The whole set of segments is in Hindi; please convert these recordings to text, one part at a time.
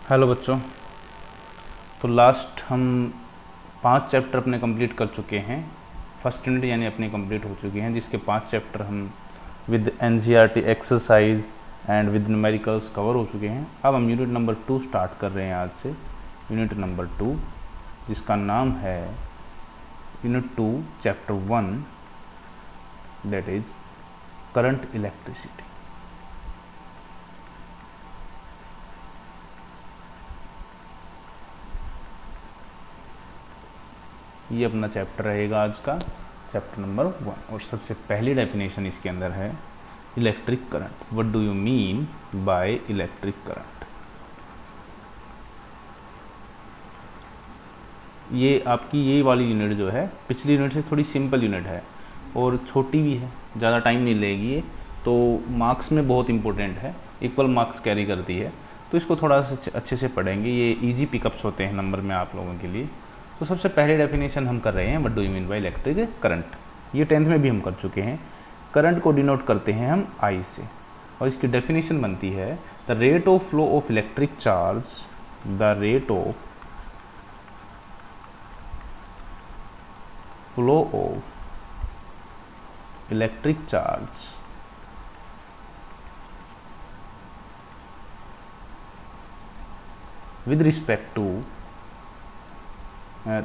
हेलो बच्चों। तो लास्ट हम 5 चैप्टर अपने कंप्लीट कर चुके हैं। फर्स्ट यूनिट यानी अपने कंप्लीट हो चुके हैं, जिसके 5 चैप्टर हम with NCERT exercise and with numericals cover हो चुके हैं। अब हम यूनिट नंबर 2 स्टार्ट कर रहे हैं आज से। यूनिट नंबर 2 जिसका नाम है unit 2 chapter 1, that is current electricity. ये अपना चैप्टर रहेगा आज का, चैप्टर नंबर 1। और सबसे पहली डेफिनेशन इसके अंदर है electric current. What do you mean by electric current? ये आपकी ये वाली यूनिट जो है पिछली यूनिट से थोड़ी सिंपल यूनिट है और छोटी भी है, ज़्यादा टाइम नहीं लेगी ये, तो मार्क्स में बहुत इंपॉर्टेंट है, इक्वल मार्क्स कैरी करती है। तो इसको थोड़ा सा अच्छे से पढ़ेंगे, ये इजी पिकअप्स होते हैं नंबर में आप लोगों के लिए। तो सबसे पहले डेफिनेशन हम कर रहे हैं what do you mean by electric current. ये 10th में भी हम कर चुके हैं। करंट को डिनोट करते हैं हम I से, और इसकी डेफिनेशन बनती है the rate of flow of electric charge, the rate of flow of electric charge with respect to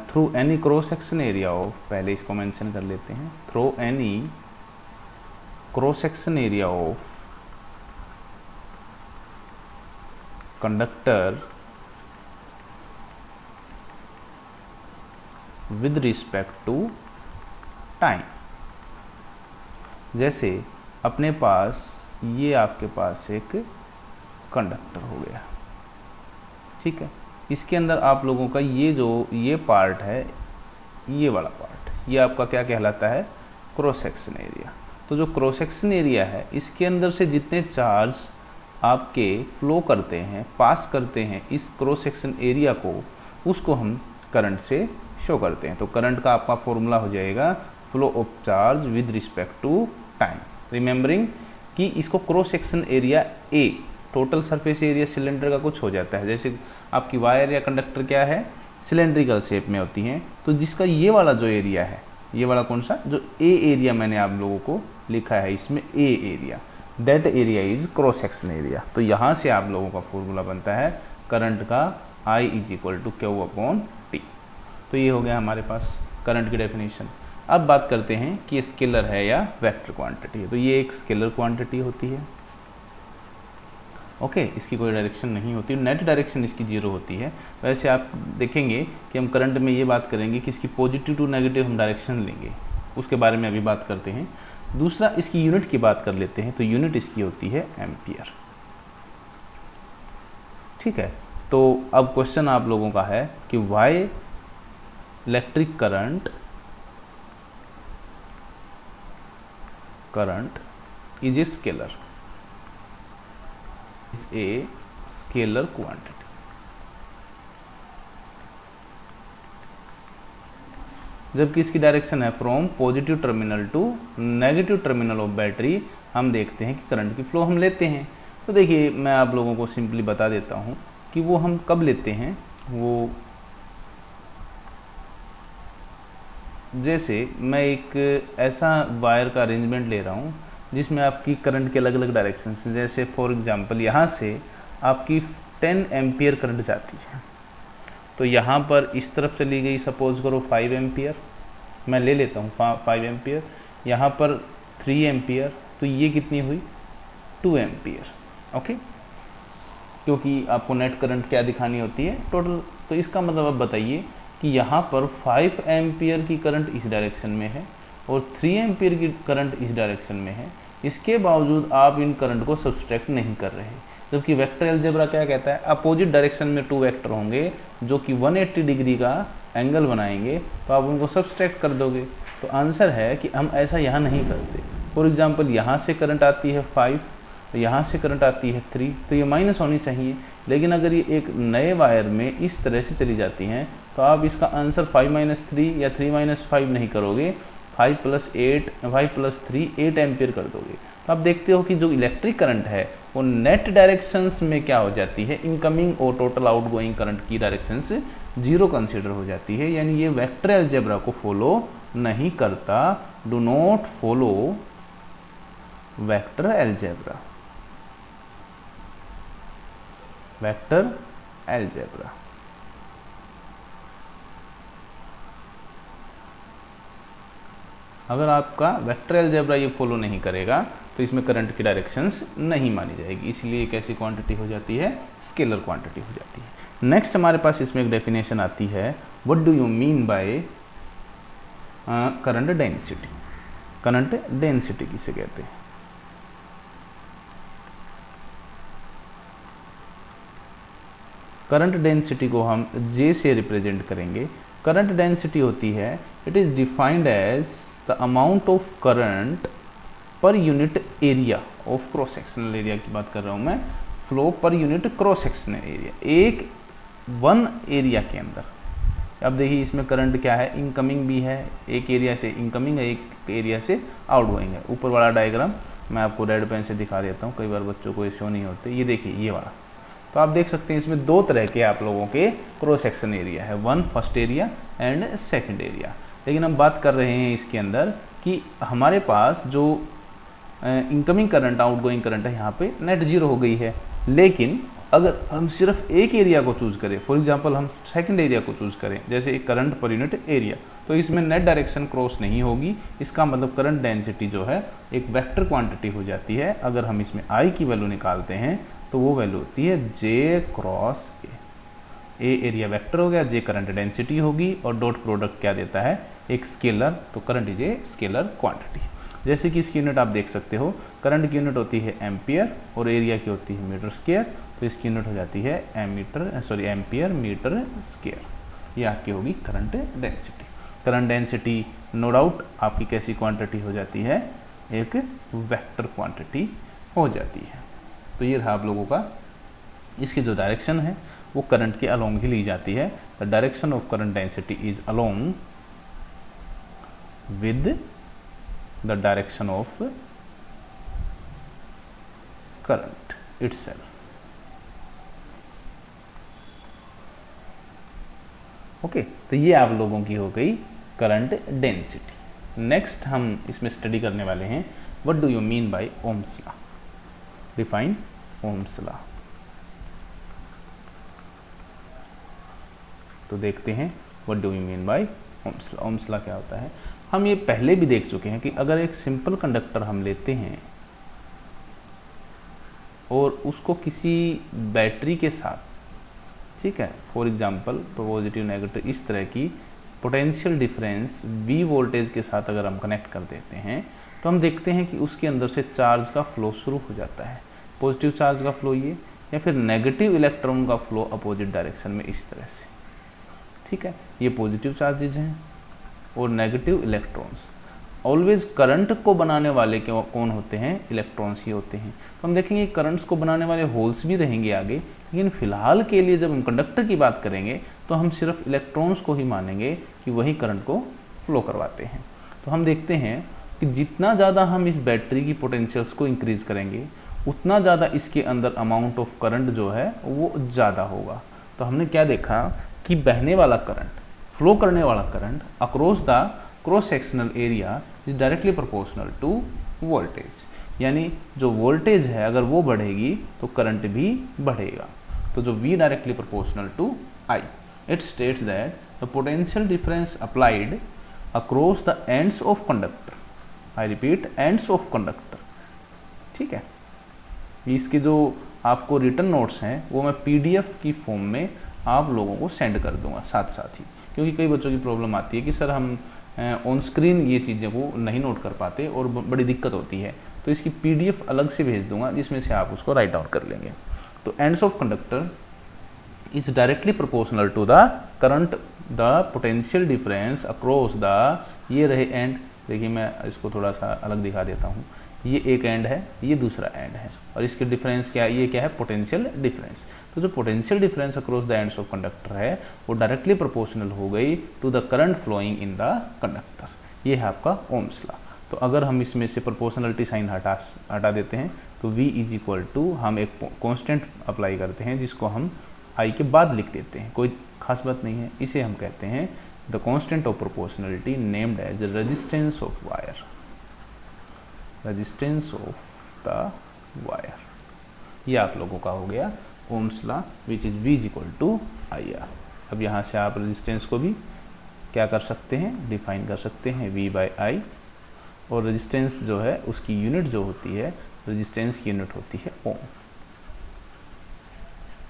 through any cross section area of, पहले इसको मेंशन कर लेते हैं, through any cross section area of conductor with respect to time. जैसे अपने पास ये आपके पास एक कंडक्टर हो गया, ठीक है। इसके अंदर आप लोगों का ये पार्ट है, ये वाला पार्ट, ये आपका क्या कहलाता है? Cross section area. तो जो क्रॉस सेक्शन एरिया है, इसके अंदर से जितने चार्ज आपके फ्लो करते हैं, पास करते हैं इस क्रॉस सेक्शन एरिया को, उसको हम करंट से शो करते हैं। तो करंट का आपका फॉर्मूला हो जाएगा flow of charge with respect to time. Remembering कि इसको cross section area A, total surface area cylinder का कुछ हो जाता है। जैसे आपकी वायर या कंडक्टर क्या है, सिलेंड्रिकल शेप में होती हैं, तो जिसका ये वाला जो एरिया है, ये वाला कौन सा, जो ए एरिया मैंने आप लोगों को लिखा है इसमें, A area, that area is cross section area. तो यहाँ से आप लोगों का फॉर्मूला बनता है करंट का I is equal to Q/T। तो ये हो गया हमारे पास करंट की डेफिनेशन। अब बात करते हैं कि स्केलर है या वेक्टर क्वांटिटी है। तो ये एक स्केलर क्वांटिटी होती है, ओके। इसकी कोई डायरेक्शन नहीं होती, नेट डायरेक्शन इसकी 0 होती है। वैसे आप देखेंगे कि हम करंट में ये बात करेंगे कि इसकी पॉजिटिव टू नेगेटिव हम डायरेक्शन लेंगे, उसके बारे में अभी बात करते हैं। दूसरा, इसकी यूनिट की बात कर लेते हैं। तो यूनिट इसकी होती है एम्पियर, ठीक है। तो अब क्वेश्चन आप लोगों का है कि why electric current is a scalar, is a scalar quantity। जबकि इसकी डायरेक्शन है from positive terminal to negative terminal of battery. हम देखते हैं कि करंट की फ्लो हम लेते हैं। तो देखिए, मैं आप लोगों को सिंपली बता देता हूं कि वो हम कब लेते हैं। वो जैसे मैं एक ऐसा वायर का अरेंजमेंट ले रहा हूं जिसमें आपकी करंट के अलग अलग डायरेक्शन हैं। जैसे फॉर एग्जांपल यहाँ से आपकी 10 एम्पियर करंट जाती है, तो यहाँ पर इस तरफ चली गई, सपोज करो 5 एम्पियर, मैं ले लेता हूँ 5 एम्पियर। यहाँ पर 3 एम्पियर, तो ये कितनी हुई? 2 एम्पियर, ओके। क्योंकि आपको नेट करंट क्या दिखानी होती है, टोटल। तो इसका मतलब अब बताइए कि यहाँ पर 5 एम्पियर की करंट इस डायरेक्शन में है और 3 एम्पियर की करंट इस डायरेक्शन में है। इसके बावजूद आप इन करंट को सब्सट्रैक्ट नहीं कर रहे, जबकि वेक्टर अलजेब्रा क्या कहता है, अपोजिट डायरेक्शन में 2 वेक्टर होंगे जो कि 180 डिग्री का एंगल बनाएंगे, तो आप उनको सब्सट्रैक्ट कर दोगे। तो आंसर है कि हम ऐसा यहाँ नहीं करते। फॉर एग्जांपल, यहाँ से करंट आती है 5, तो यहाँ से करंट आती है 3, तो ये माइनस होनी चाहिए। लेकिन अगर ये एक नए वायर में इस तरह से चली जाती हैं, तो आप इसका आंसर 5 - 3 या 3 - 5 नहीं करोगे, 5 + 3 8 एम्पियर कर दोगे तो आप देखते हो कि जो इलेक्ट्रिक करंट है वो नेट डायरेक्शंस में क्या हो जाती है, इनकमिंग और टोटल आउटगोइंग करंट की डायरेक्शंस 0 कंसीडर हो जाती है, यानी ये वेक्टर अलजेब्रा को फॉलो नहीं करता। Do not follow vector algebra, vector algebra. अगर आपका वेक्टर अलजेब्रा ये फॉलो नहीं करेगा तो इसमें करंट की डायरेक्शंस नहीं मानी जाएगी, इसलिए एक ऐसी क्वांटिटी हो जाती है, स्केलर क्वांटिटी हो जाती है। नेक्स्ट हमारे पास इसमें एक डेफिनेशन आती है, what do you mean by current density. Current density किसे कहते हैं? करंट डेंसिटी को हम J से रिप्रेजेंट करेंगे। करंट डेंसिटी होती है, it is defined as the amount of current per unit area of cross sectional area की बात कर रहा हूँ मैं, flow per unit cross sectional area, एक वन एरिया के अंदर। अब देखिए इसमें करंट क्या है, इनकमिंग भी है, एक एरिया से इनकमिंग है, एक एरिया से आउटगोइंग है। ऊपर वाला डायग्राम मैं आपको रेड पेन से दिखा देता हूँ, कई बार बच्चों को ये शो नहीं होते। ये देखिए ये वाला, तो आप देख सकते हैं इसमें दो तरह के आप लोगों के क्रॉस सेक्शन एरिया है, one first area and second area. लेकिन हम बात कर रहे हैं इसके अंदर कि हमारे पास जो इनकमिंग करंट आउटगोइंग करंट है यहाँ पे नेट जीरो हो गई है, लेकिन अगर हम सिर्फ एक एरिया को चूज करें, फॉर एग्जांपल हम सेकंड एरिया को चूज करें, जैसे एक करंट पर यूनिट एरिया, तो इसमें नेट डायरेक्शन क्रॉस नहीं होगी। इसका मतलब करंट डेंसिटी जो है एक वेक्टर क्वांटिटी हो जाती है। अगर हम इसमें आई की वैल्यू निकालते हैं तो वो वैल्यू होती है J क्रॉस ए एरिया वेक्टर हो गया, J करंट डेंसिटी होगी और डॉट प्रोडक्ट क्या देता है, एक स्केलर, तो current is a scalar quantity. जैसे कि इसकी यूनिट आप देख सकते हो, करंट की यूनिट होती है एम्पियर और एरिया की होती है मीटर स्क्वायर, तो इसकी यूनिट हो जाती है एम्पियर मीटर स्क्वायर। ये आपकी होगी current density. Current density no doubt आपकी कैसी क्वांटिटी हो जाती है, एक वेक्टर क्वांटिटी हो जाती है। तो ये रहा आप लोगों का, इसकी जो डायरेक्शन है वो करंट के अलोंग ही ली जाती है। The direction of current density is along with the direction of current itself. Okay, तो ये आप लोगों की हो गई करंट डेंसिटी। नेक्स्ट हम इसमें स्टडी करने वाले हैं, what do you mean by Ohm's law. Define Ohm's law. तो देखते हैं what do you mean by Ohm's law. Ohm's law क्या होता है, हम ये पहले भी देख चुके हैं कि अगर एक सिंपल कंडक्टर हम लेते हैं और उसको किसी बैटरी के साथ, ठीक है, फॉर एग्जांपल पॉजिटिव नेगेटिव इस तरह की पोटेंशियल डिफरेंस V वोल्टेज के साथ अगर हम कनेक्ट कर देते हैं तो हम देखते हैं कि उसके अंदर से चार्ज का फ्लो शुरू हो जाता है। पॉजिटिव चार्ज का फ्लो ये, या फिर नेगेटिव इलेक्ट्रॉन का फ्लो अपोजिट डायरेक्शन में इस तरह से, ठीक है। ये पॉजिटिव चार्जेज हैं और नेगेटिव इलेक्ट्रॉन्स। ऑलवेज करंट को बनाने वाले कौन होते हैं, इलेक्ट्रॉन्स ही होते हैं। तो हम देखेंगे करंट्स को बनाने वाले होल्स भी रहेंगे आगे, लेकिन फिलहाल के लिए जब हम कंडक्टर की बात करेंगे तो हम सिर्फ इलेक्ट्रॉन्स को ही मानेंगे कि वही करंट को फ्लो करवाते हैं। तो हम देखते हैं कि जितना ज़्यादा हम इस बैटरी की पोटेंशियल्स को इंक्रीज करेंगे उतना ज़्यादा इसके अंदर अमाउंट ऑफ करंट जो है वो ज़्यादा होगा। तो हमने क्या देखा कि बहने वाला करंट, फ्लो करने वाला current across the cross sectional area is directly proportional to voltage, यानी जो वोल्टेज है अगर वो बढ़ेगी तो करंट भी बढ़ेगा। तो जो V directly proportional to I, it states that the potential difference applied across the ends of conductor, I repeat ends of conductor, ठीक है। इसके जो आपको रिटर्न नोट्स हैं वो मैं PDF की फॉर्म में आप लोगों को सेंड कर दूंगा साथ साथ ही, क्योंकि कई बच्चों की प्रॉब्लम आती है कि सर हम ऑन स्क्रीन ये चीज़ें को नहीं नोट कर पाते और बड़ी दिक्कत होती है, तो इसकी PDF अलग से भेज दूंगा जिसमें से आप उसको राइट डाउन कर लेंगे। तो ends of conductor is directly proportional to the current the potential difference across the, ये रहे एंड, देखिए मैं इसको थोड़ा सा अलग दिखा देता हूँ, ये एक एंड है, ये दूसरा एंड है, और इसके डिफरेंस क्या है, ये क्या है, पोटेंशियल डिफरेंस। तो जो potential difference across the ends of conductor है वो डायरेक्टली प्रोपोर्शनल हो गई to the current flowing in the conductor. ये है आपका ओम्स लॉ। तो अगर हम इसमें से प्रोपोर्शनलिटी साइन हटा देते हैं तो V इज इक्वल टू हम एक कांस्टेंट अप्लाई करते हैं जिसको हम I के बाद लिख देते हैं, कोई खास बात नहीं है। इसे हम कहते हैं the constant of proportionality named as resistance of wire, resistance of the wire. ये आप लोगों का हो गया Ohm's law which is V is equal to IR। अब यहाँ से आप रेजिस्टेंस को भी क्या कर सकते हैं, डिफाइन कर सकते हैं V/I, और रेजिस्टेंस जो है उसकी यूनिट जो होती है, रेजिस्टेंस की यूनिट होती है ओम।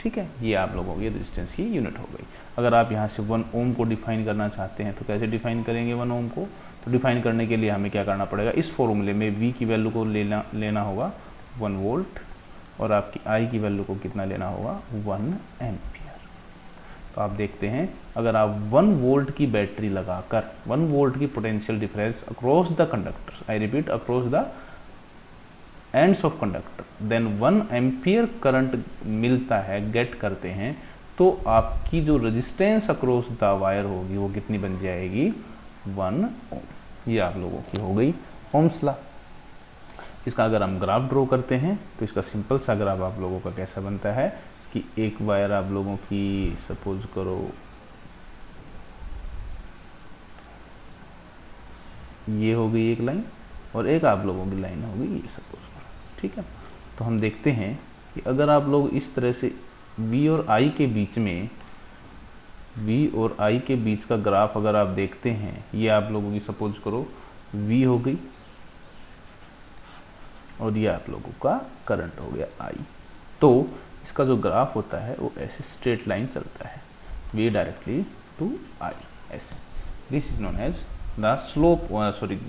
ठीक है, ये आप लोगों की रेजिस्टेंस की यूनिट हो गई। अगर आप यहाँ से 1 ओम को डिफाइन करना चाहते हैं तो कैसे डिफाइन करेंगे 1 ओम को? तो डिफाइन करने के लिए हमें क्या करना पड़ेगा, इस फॉर्मूले में V की वैल्यू को लेना होगा 1 वोल्ट और आपकी I की वैल्यू को कितना लेना होगा 1 एम्पियर। तो आप देखते हैं अगर आप 1 वोल्ट की बैटरी लगाकर 1 वोल्ट की potential difference across the conductors, I repeat across the ends of conductor, then 1 ampere current मिलता है, गेट करते हैं, तो आपकी जो रेजिस्टेंस अक्रॉस द वायर होगी वो कितनी बन जाएगी 1 ओम। ये आप लोगों की हो गई ओम्स लॉ। इसका अगर हम ग्राफ ड्रॉ करते हैं तो इसका सिंपल सा ग्राफ आप लोगों का कैसा बनता है कि एक वायर आप लोगों की सपोज करो ये हो गई एक लाइन और एक आप लोगों की लाइन हो गई ये सपोज करो। ठीक है, तो हम देखते हैं कि अगर आप लोग इस तरह से V और I के बीच में, V और I के बीच का ग्राफ अगर आप देखते हैं, ये आप लोगों की सपोज करो V हो गई और ये आप लोगों का करंट हो गया I। तो इसका जो ग्राफ होता है वो ऐसे स्ट्रेट लाइन चलता है, V डायरेक्टली टू I ऐसे। This is known as the slope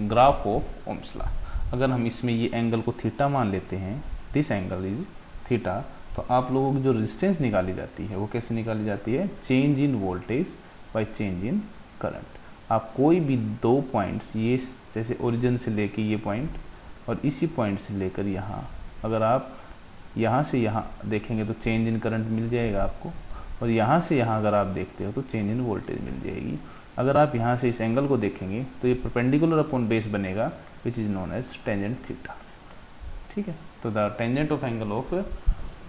graph of Ohm's law. अगर हम इसमें ये एंगल को थीटा मान लेते हैं, दिस एंगल इज थीटा, तो आप लोगों की जो रेजिस्टेंस निकाली जाती है वो कैसे निकाली जाती है, change in voltage by change in current. आप कोई भी 2 पॉइंट्स, ये जैसे ओरिजिन से लेके ये पॉइंट और इसी पॉइंट से लेकर यहाँ, अगर आप यहाँ से यहाँ देखेंगे तो चेंज इन करंट मिल जाएगा आपको, और यहाँ से यहाँ अगर आप देखते हो तो चेंज इन वोल्टेज मिल जाएगी। अगर आप यहाँ से इस एंगल को देखेंगे तो ये परपेंडिकुलर अपॉन बेस बनेगा which is known as tangent theta. ठीक है, तो the tangent of angle of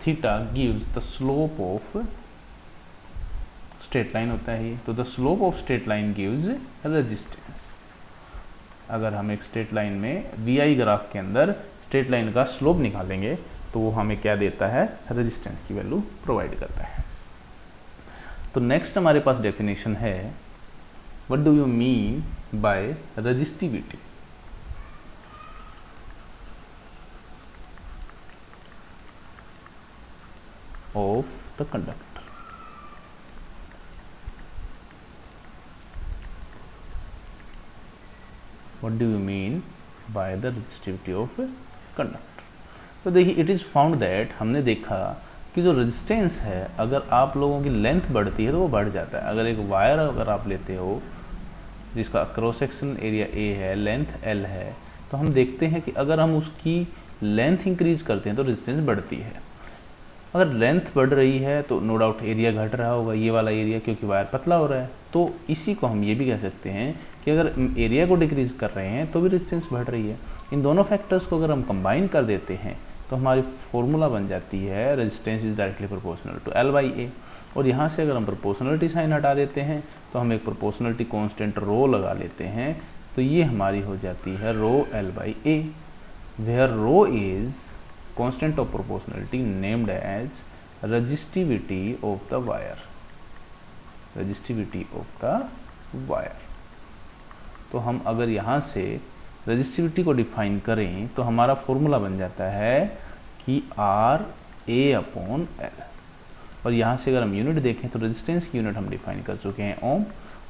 theta gives the slope of straight line होता है ये, तो the slope of straight line gives resistance. अगर हम एक स्ट्रेट लाइन में VI ग्राफ के अंदर स्ट्रेट लाइन का स्लोप निकालेंगे तो वो हमें क्या देता है, रेजिस्टेंस की वैल्यू प्रोवाइड करता है। तो नेक्स्ट हमारे पास डेफिनेशन है, what do you mean by resistivity. Of the conductor. What do you mean by the resistivity of conductor. तो देखिए इट इज़ फाउंड दैट, हमने देखा कि जो रेजिस्टेंस है अगर आप लोगों की लेंथ बढ़ती है तो वो बढ़ जाता है। अगर एक वायर अगर आप लेते हो जिसका क्रॉस सेक्शन एरिया A है, लेंथ L है, तो हम देखते हैं कि अगर हम उसकी लेंथ इंक्रीज करते हैं तो रेजिस्टेंस बढ़ती है। अगर लेंथ बढ़ रही है तो नो डाउट एरिया घट रहा होगा, ये वाला एरिया, क्योंकि वायर पतला हो रहा है। तो इसी को हम ये भी कह सकते हैं कि अगर एरिया को डिक्रीज कर रहे हैं तो भी रेजिस्टेंस बढ़ रही है। इन दोनों फैक्टर्स को अगर हम कंबाइन कर देते हैं तो हमारी फॉर्मूला बन जाती है resistance is directly proportional to L/A। और यहाँ से अगर हम प्रोपोर्शनलिटी साइन हटा देते हैं तो हम एक प्रोपोर्शनलिटी कांस्टेंट रो लगा लेते हैं, तो ये हमारी हो जाती है rho L/A, where rho is constant of proportionality named as resistivity of the wire, resistivity of the wire. तो हम अगर यहाँ से रेजिस्टिविटी को डिफाइन करें तो हमारा फॉर्मूला बन जाता है कि RA/L। और यहाँ से अगर हम यूनिट देखें तो रेजिस्टेंस की यूनिट हम डिफाइन कर चुके हैं ओम,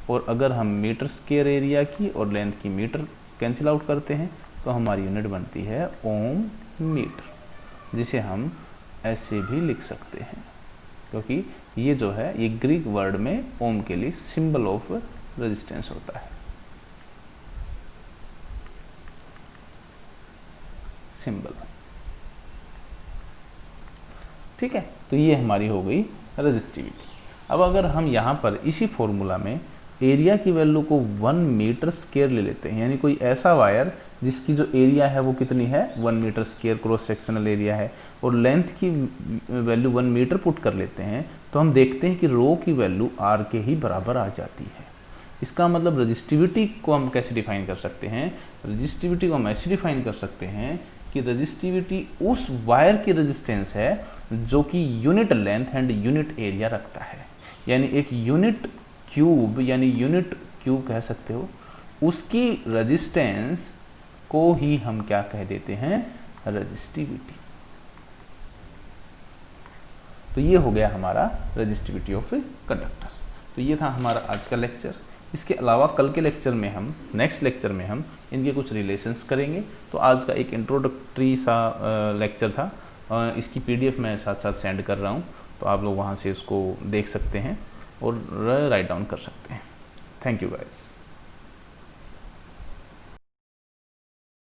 और अगर हम मीटर स्क्वायर एरिया की और लेंथ की मीटर कैंसिल आउट करते हैं तो हमारी यूनिट बनती है ओम मीटर, जिसे हम ऐसे भी लिख सकते हैं क्योंकि ये जो है ये ग्रीक वर्ड में ओम के लिए सिंबल ऑफ रेजिस्टेंस होता है, सिंबल। ठीक है, तो ये हमारी हो गई रेजिस्टिविटी। अब अगर हम यहाँ पर इसी फॉर्मूला में एरिया की वैल्यू को 1 मीटर स्क्वायर ले लेते हैं, यानी कोई ऐसा वायर जिसकी जो एरिया है वो कितनी है 1 metre square cross sectional area है, और लेंथ की वैल्यू 1 मीटर पुट कर लेते हैं, तो हम देखते हैं कि रो की वैल्यू आर के ही बराबर आ जाती है। इसका मतलब रजिस्टिविटी को हम कैसे डिफाइन कर सकते हैं, रजिस्टिविटी को हम ऐसे डिफाइन कर सकते हैं कि रजिस्टिविटी उस वायर की रेजिस्टेंस है जो कि unit length and unit area रखता है, यानी एक यूनिट क्यूब, यानी यूनिट क्यूब कह सकते हो, उसकी रेजिस्टेंस को ही हम क्या कह देते हैं, रजिस्टिविटी। तो ये हो गया हमारा रजिस्टिविटी ऑफ कंडक्टर। तो ये था हमारा आज का लेक्चर। इसके अलावा कल के लेक्चर में हम, नेक्स्ट लेक्चर में हम इनके कुछ रिलेशंस करेंगे। तो आज का एक इंट्रोडक्टरी सा लेक्चर था, इसकी पीडीएफ मैं साथ साथ सेंड कर रहा हूँ, तो आप लोग वहाँ से इसको देख सकते हैं और राइट डाउन कर सकते हैं। Thank you guys.